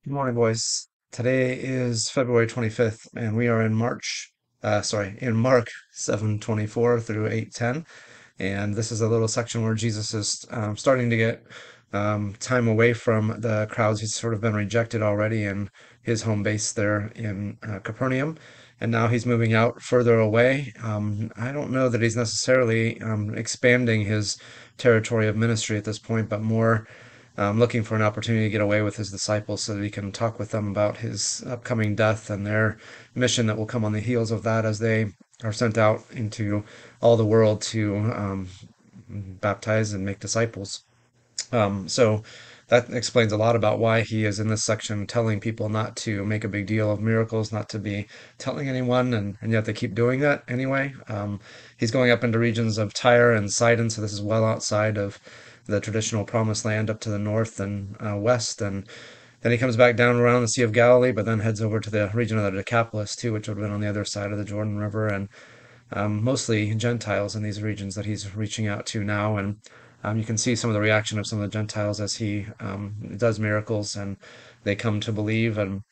Good morning, boys. Today is February 25th, and we are in in Mark 7:24 through 8:10. And this is a little section where Jesus is starting to get time away from the crowds. He's sort of been rejected already in his home base there in Capernaum, and now he's moving out further away. I don't know that he's necessarily expanding his territory of ministry at this point, but more looking for an opportunity to get away with his disciples so that he can talk with them about his upcoming death and their mission that will come on the heels of that as they are sent out into all the world to baptize and make disciples. So that explains a lot about why he is in this section telling people not to make a big deal of miracles, not to be telling anyone, and yet they keep doing that anyway. He's going up into regions of Tyre and Sidon, so this is well outside of the traditional promised land up to the north and west. And then he comes back down around the Sea of Galilee, but then heads over to the region of the Decapolis too, which would have been on the other side of the Jordan River. And mostly Gentiles in these regions that he's reaching out to now. And you can see some of the reaction of some of the Gentiles as he does miracles and they come to believe and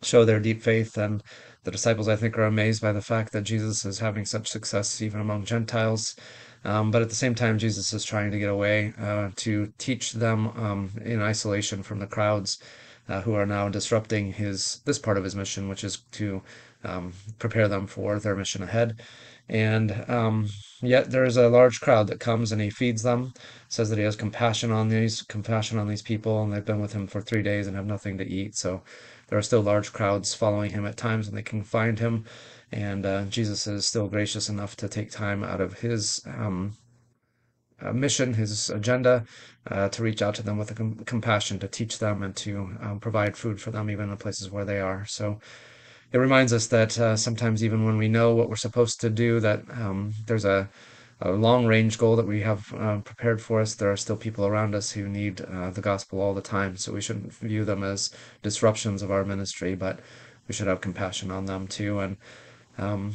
show their deep faith. And the disciples, I think, are amazed by the fact that Jesus is having such success even among Gentiles. But at the same time, Jesus is trying to get away to teach them in isolation from the crowds who are now disrupting this part of his mission, which is to prepare them for their mission ahead. And yet there is a large crowd that comes and he feeds them. Says that he has compassion on these people, and they've been with him for 3 days and have nothing to eat. So there are still large crowds following him at times, and they can find him. And Jesus is still gracious enough to take time out of his mission, his agenda, to reach out to them with a compassion, to teach them and to provide food for them, even in the places where they are. So it reminds us that sometimes, even when we know what we're supposed to do, that there's a long range goal that we have prepared for us, there are still people around us who need the gospel all the time. So we shouldn't view them as disruptions of our ministry, but we should have compassion on them too. And um,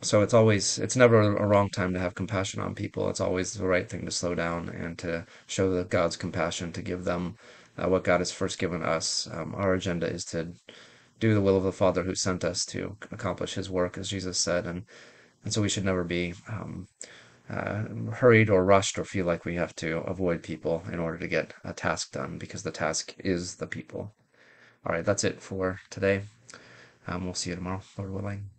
so it's never a wrong time to have compassion on people. It's always the right thing to slow down and to show that God's compassion, to give them what God has first given us. Our agenda is to do the will of the Father who sent us to accomplish his work, as Jesus said. And so we should never be hurried or rushed or feel like we have to avoid people in order to get a task done, because the task is the people. All right, that's it for today. We'll see you tomorrow, Lord willing.